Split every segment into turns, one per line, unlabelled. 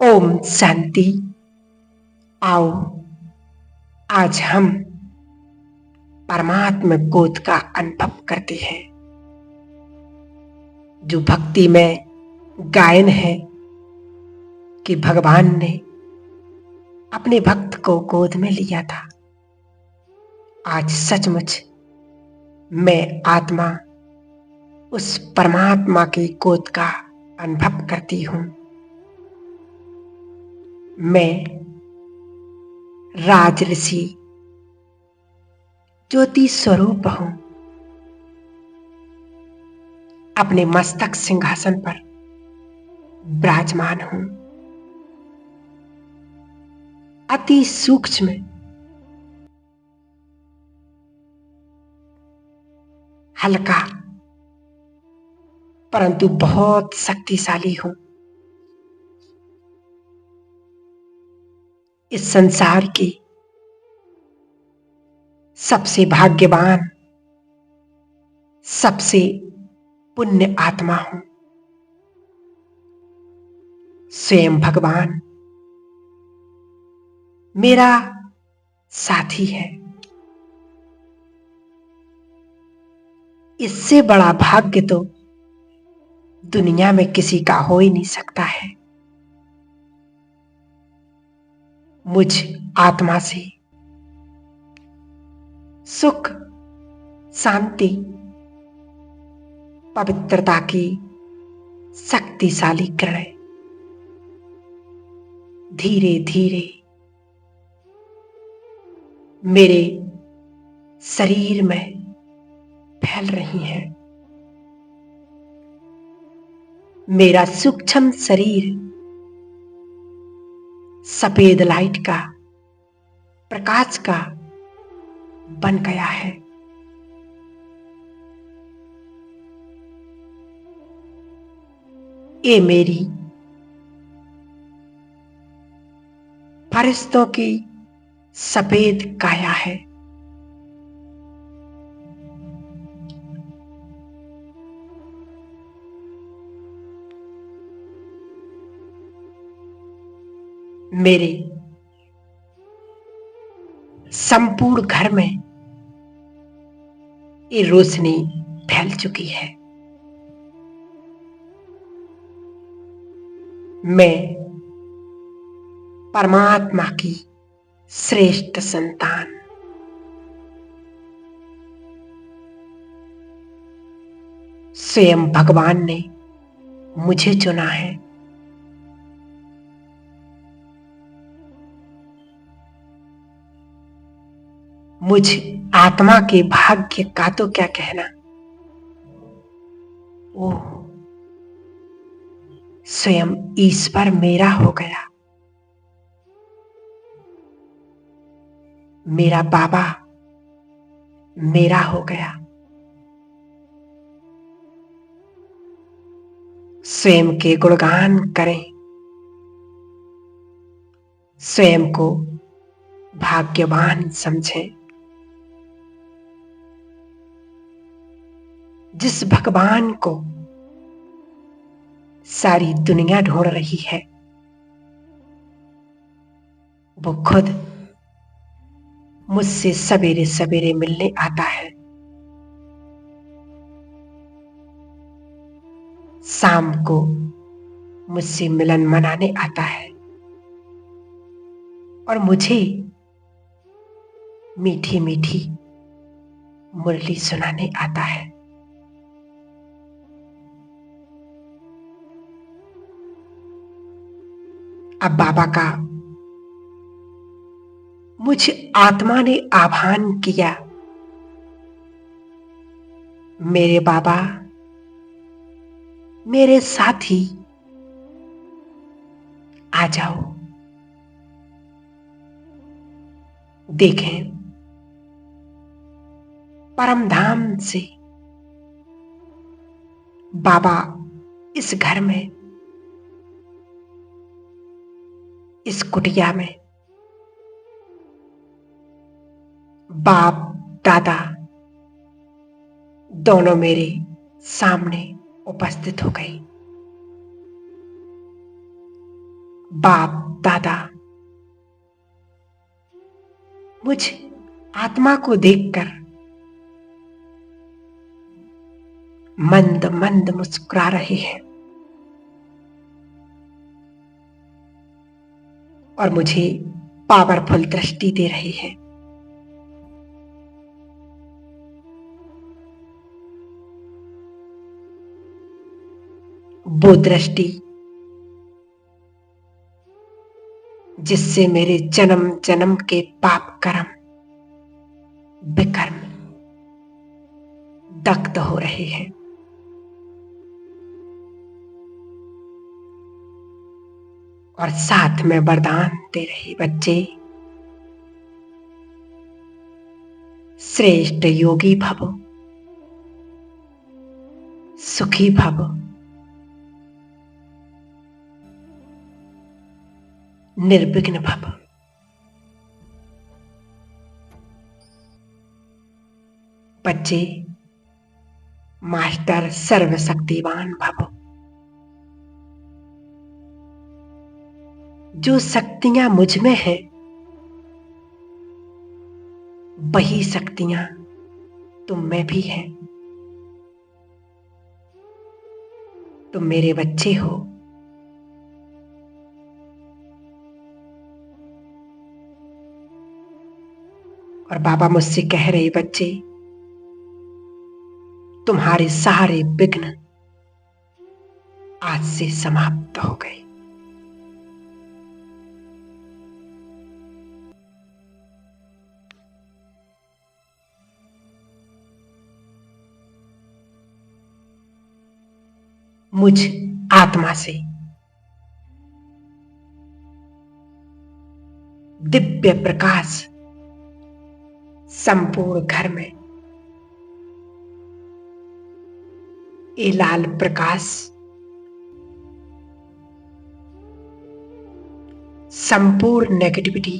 ओम शांति। आओ आज हम परमात्मा बोध का अनुभव करते हैं। जो भक्ति में गायन है कि भगवान ने अपने भक्त को गोद में लिया था। आज सचमुच मैं आत्मा उस परमात्मा की गोद का अनुभव करती हूँ। मैं राज ऋषि ज्योति स्वरूप हूँ। अपने मस्तक सिंहासन पर विराजमान हूँ। अति सूक्ष्म हल्का परंतु बहुत शक्तिशाली हूँ। इस संसार की सबसे भाग्यवान, सबसे पुण्य आत्मा हूं। स्वयं भगवान मेरा साथी है। इससे बड़ा भाग्य तो दुनिया में किसी का हो ही नहीं सकता है। मुझ आत्मा से सुख, शांति, पवित्रता की शक्तिशाली किरणें धीरे धीरे मेरे शरीर में फैल रही हैं। मेरा सूक्ष्म शरीर सफेद लाइट का, प्रकाश का बन गया है। ये मेरी फरिश्तों की सफेद काया है। मेरे संपूर्ण घर में ये रोशनी फैल चुकी है। मैं परमात्मा की श्रेष्ठ संतान, स्वयं भगवान ने मुझे चुना है। मुझ आत्मा के भाग्य का तो क्या कहना। ओ स्वयं ईश्वर मेरा हो गया। मेरा बाबा मेरा हो गया। स्वयं के गुणगान करें, स्वयं को भाग्यवान समझें। जिस भगवान को सारी दुनिया ढूंढ रही है, वो खुद मुझसे सवेरे सवेरे मिलने आता है। शाम को मुझसे मिलन मनाने आता है और मुझे मीठी मीठी मुरली सुनाने आता है। अब बाबा का मुझ आत्मा ने आह्वान किया, मेरे बाबा, मेरे साथी, आ जाओ। देखें, परम धाम से बाबा इस घर में, इस कुटिया में बाप दादा दोनों मेरे सामने उपस्थित हो गई। बाप दादा मुझ आत्मा को देखकर मंद मंद मुस्कुरा रहे हैं और मुझे पावरफुल दृष्टि दे रहे हैं। वो दृष्टि जिससे मेरे जन्म जन्म के पाप कर्म विकर्म दग्ध हो रहे हैं। और साथ में वरदान दे रहे, बच्चे श्रेष्ठ योगी भव, सुखी भव, निर्विघ्न भव। बच्चे मास्टर सर्वशक्तिवान भव। जो शक्तियां मुझ में है वही शक्तियां तुम में भी हैं। तुम मेरे बच्चे हो। और बाबा मुझसे कह रहे, बच्चे तुम्हारे सारे विघ्न आज से समाप्त हो गए। मुझ आत्मा से दिव्य प्रकाश संपूर्ण घर में, ये लाल प्रकाश संपूर्ण नेगेटिविटी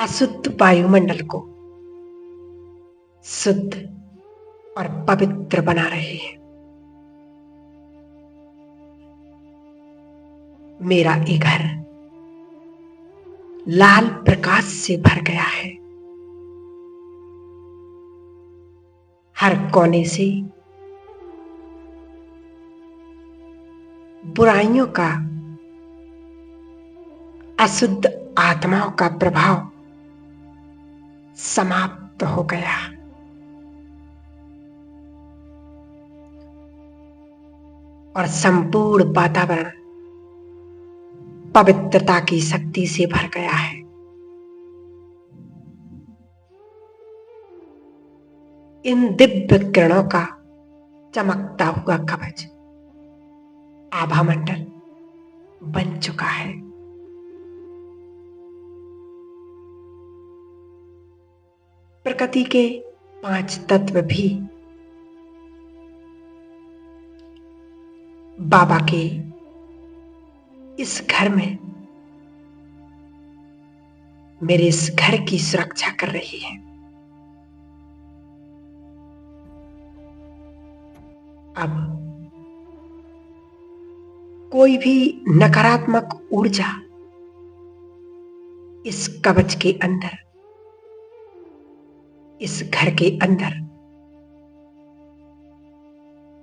अशुद्ध वायुमंडल को शुद्ध और पवित्र बना रहे हैं। मेरा ये घर लाल प्रकाश से भर गया है। हर कोने से बुराइयों का, अशुद्ध आत्माओं का प्रभाव समाप्त हो गया। और संपूर्ण वातावरण पवित्रता की शक्ति से भर गया है। इन दिव्य किरणों का चमकता हुआ कवच आभा मंडल बन चुका है। प्रकृति के 5 तत्व भी बाबा के इस घर में, मेरे इस घर की सुरक्षा कर रही है। अब कोई भी नकारात्मक ऊर्जा इस कवच के अंदर, इस घर के अंदर,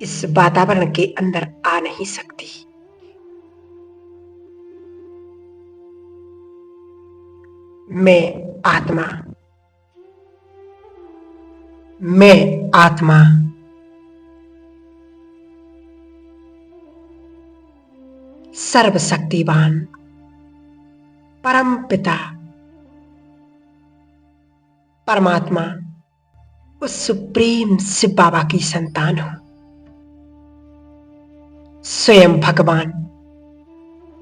इस वातावरण के अंदर आ नहीं सकती। मैं आत्मा सर्वशक्तिवान परम पिता परमात्मा उस सुप्रीम शिव बाबा की संतान हूं। स्वयं भगवान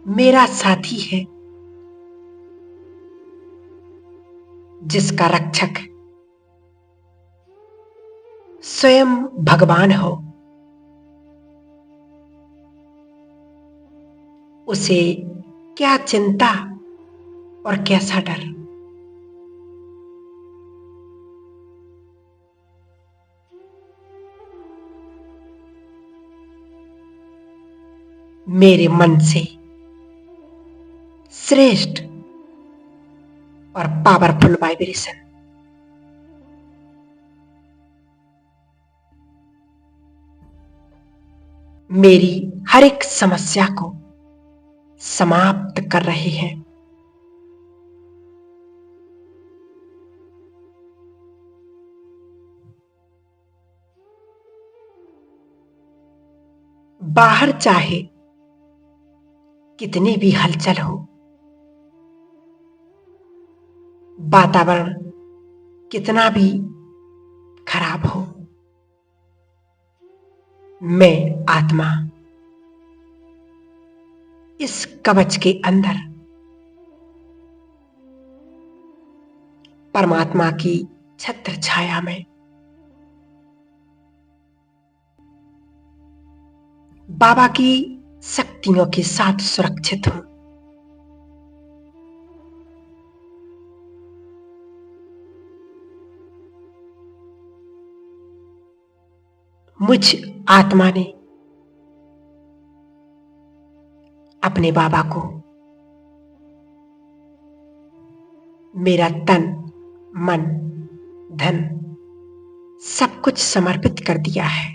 मेरा साथी है, जिसका रक्षक स्वयं भगवान हो। उसे क्या चिंता और कैसा डर। मेरे मन से श्रेष्ठ और पावरफुल वाइब्रेशन मेरी हर एक समस्या को समाप्त कर रहे हैं। बाहर चाहे कितनी भी हलचल हो, वातावरण कितना भी खराब हो, मैं आत्मा इस कवच के अंदर परमात्मा की छत्र छाया में बाबा की शक्तियों के साथ सुरक्षित हूं। मुझ आत्मा ने अपने बाबा को मेरा तन, मन, धन सब कुछ समर्पित कर दिया है।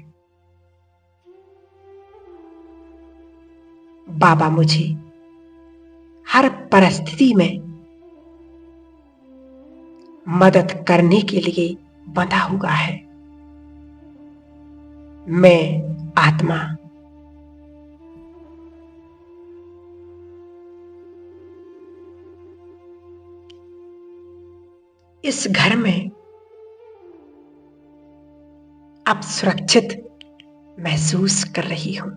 बाबा मुझे हर परिस्थिति में मदद करने के लिए बंधा हुआ है। मैं आत्मा इस घर में अब सुरक्षित महसूस कर रही हूं।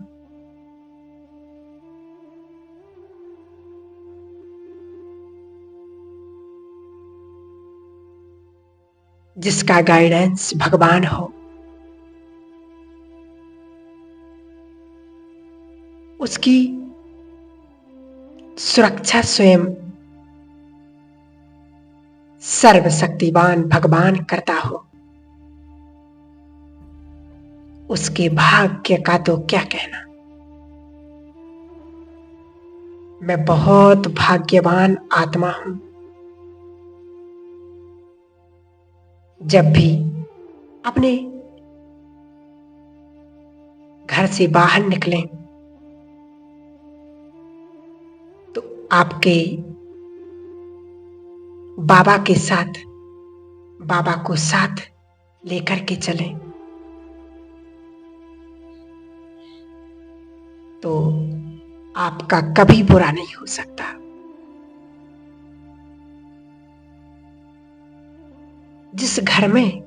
जिसका गाइडेंस भगवान हो, उसकी सुरक्षा स्वयं सर्वशक्तिवान भगवान करता हो, उसके भाग्य का तो क्या कहना। मैं बहुत भाग्यवान आत्मा हूं। जब भी अपने घर से बाहर निकलें तो आपके बाबा के साथ, बाबा को साथ लेकर के चलें तो आपका कभी बुरा नहीं हो सकता। जिस घर में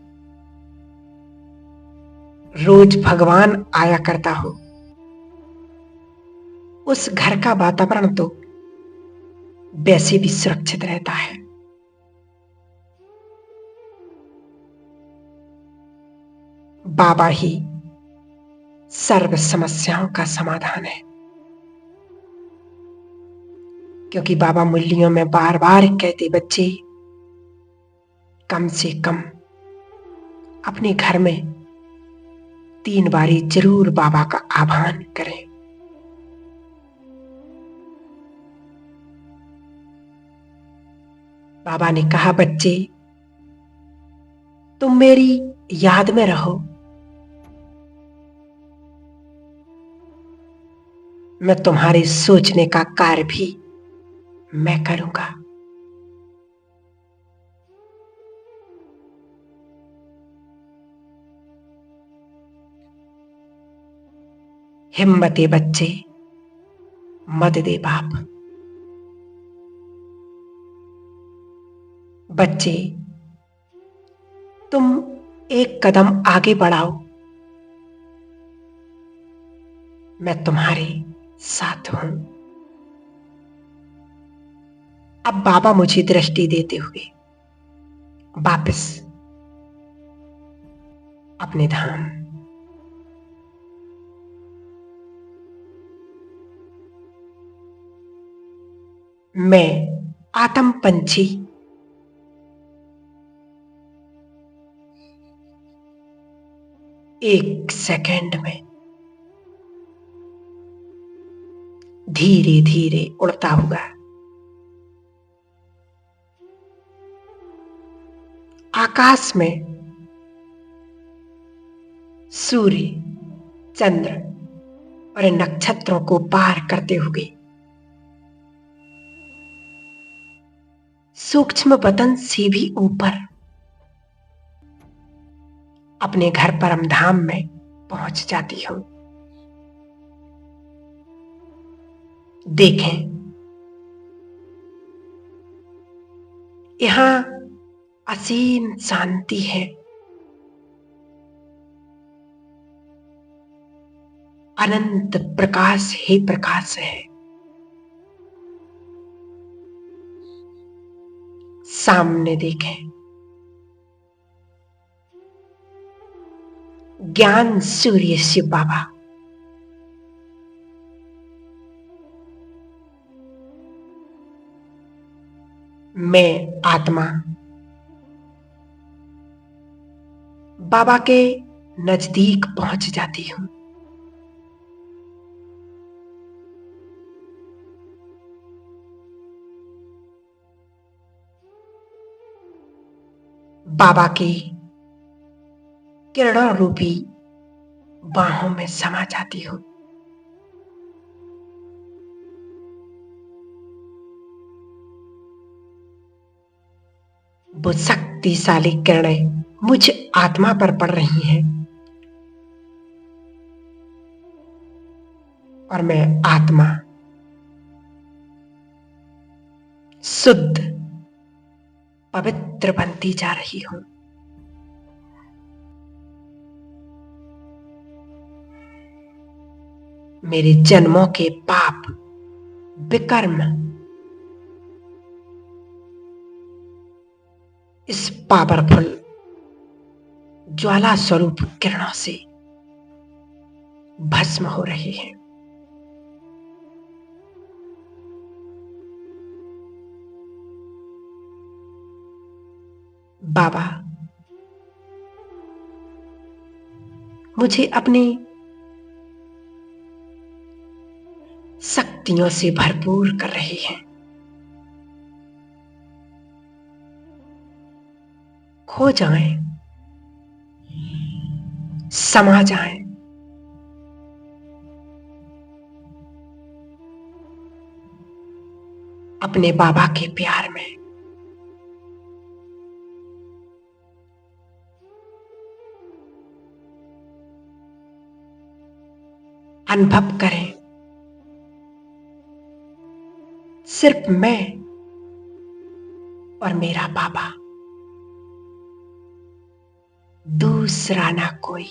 रोज भगवान आया करता हो, उस घर का वातावरण तो वैसे भी सुरक्षित रहता है। बाबा ही सर्व समस्याओं का समाधान है, क्योंकि बाबा मूल्यों में बार बार कहते, बच्चे कम से कम अपने घर में 3 बारी जरूर बाबा का आह्वान करें। बाबा ने कहा, बच्चे तुम मेरी याद में रहो, मैं तुम्हारे सोचने का कार्य भी मैं करूंगा। हिम्मते बच्चे, मत दे बाप। बच्चे तुम एक कदम आगे बढ़ाओ, मैं तुम्हारे साथ हूं। अब बाबा मुझे दृष्टि देते हुए वापस अपने धाम। मैं आत्म पंछी एक सेकंड में धीरे धीरे उड़ता हुआ आकाश में सूर्य, चंद्र और नक्षत्रों को पार करते हुए सूक्ष्म वतन से भी ऊपर अपने घर परम धाम में पहुंच जाती हूं। देखें, यहां असीम शांति है, अनंत प्रकाश ही प्रकाश है। सामने देखें, ज्ञान सूर्य शिव बाबा मैं आत्मा बाबा के नजदीक पहुंच जाती हूं। बाबा की किरणों रूपी बाहों में समा जाती हूं। वो शक्तिशाली किरणें मुझ आत्मा पर पड़ रही हैं और मैं आत्मा शुद्ध पवित्र बनती जा रही हूं। मेरे जन्मों के पाप विकर्म इस पावरफुल ज्वाला स्वरूप किरणों से भस्म हो रहे हैं। बाबा मुझे अपनी शक्तियों से भरपूर कर रहे हैं। खो जाएं, समा जाएं, अपने बाबा के प्यार में। अनुभव करें, सिर्फ मैं और मेरा बाबा, दूसरा ना कोई।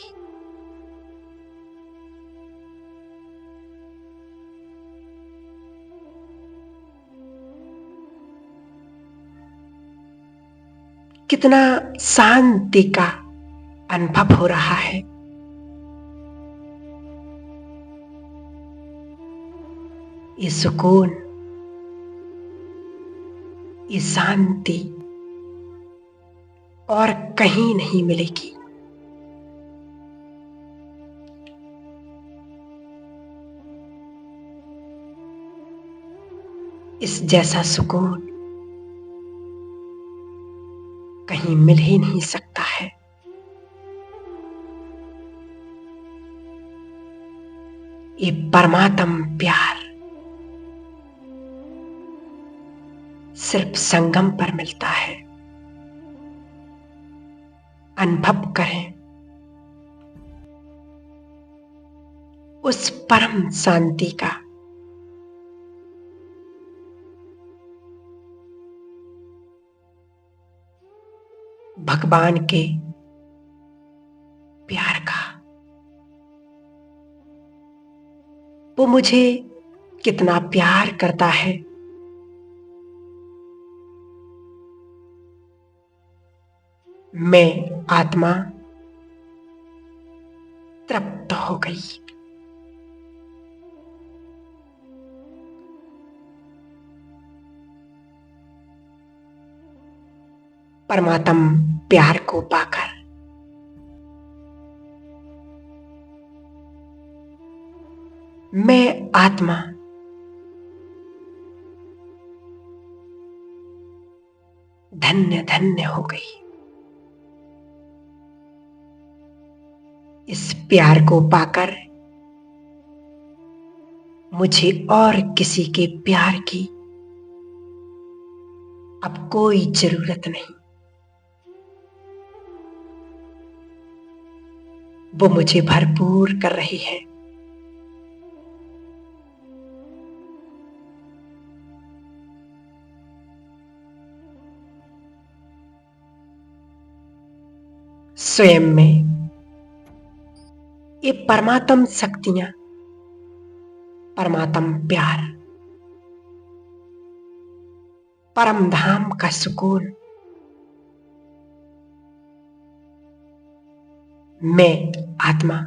कितना शांति का अनुभव हो रहा है। ये सुकून, ये शांति और कहीं नहीं मिलेगी। इस जैसा सुकून कहीं मिल ही नहीं सकता है। ये परमात्म प्यार सिर्फ संगम पर मिलता है। अनुभव करें उस परम शांति का। भगवान के प्यार का। वो मुझे कितना प्यार करता है। मैं आत्मा तृप्त हो गई। परमात्म प्यार को पाकर मैं आत्मा धन्य धन्य हो गई। इस प्यार को पाकर मुझे और किसी के प्यार की अब कोई जरूरत नहीं। वो मुझे भरपूर कर रही है। स्वयं में ये परमात्म शक्तियां, परमात्म प्यार, परम धाम का सुकून मैं आत्मा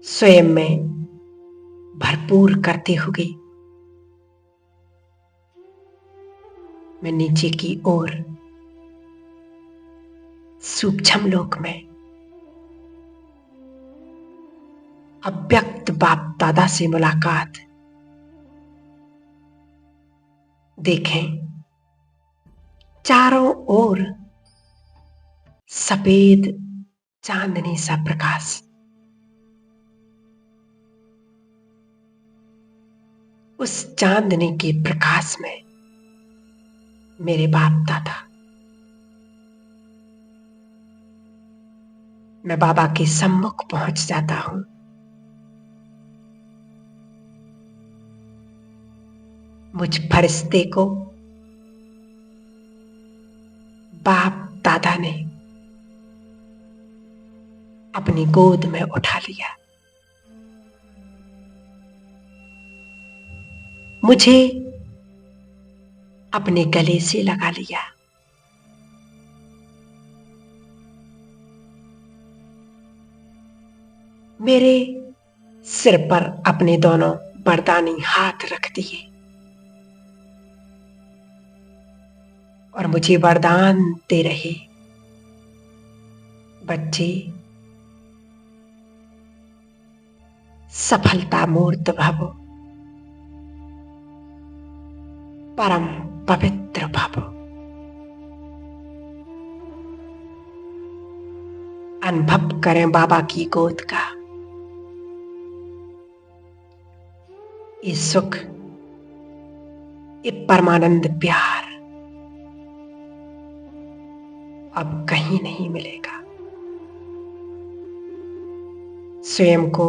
स्वयं में भरपूर करते हुए मैं नीचे की ओर सूक्ष्म लोक में अव्यक्त बाप दादा से मुलाकात। देखें चारों ओर सफेद चांदनी सा प्रकाश। उस चांदनी के प्रकाश में मेरे बाप दादा, मैं बाबा के सम्मुख पहुंच जाता हूं। मुझ फरिश्ते को बाप दादा ने अपनी गोद में उठा लिया। मुझे अपने गले से लगा लिया। मेरे सिर पर अपने दोनों वरदानी हाथ रख दिए और मुझे वरदान दे रहे, बच्चे सफलता मूर्त भव, परम पवित्र भव। अनुभव करें बाबा की गोद का ये सुख, ये परमानंद प्यार अब कहीं नहीं मिलेगा। स्वयं को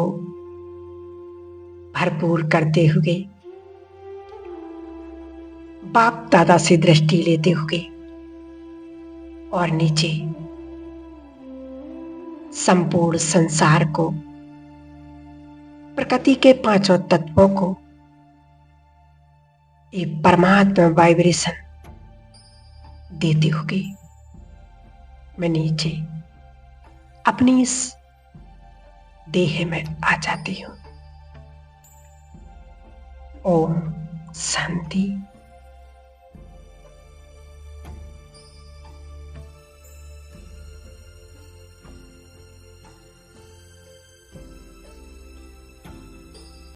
भरपूर करते हुए, बाप दादा से दृष्टि लेते हुए और नीचे संपूर्ण संसार को, प्रकृति के पांचों तत्वों को एक परमात्मा वाइब्रेशन देते हुए मैं नीचे अपनी इस देह में आ जाती हूं। ओम शांति।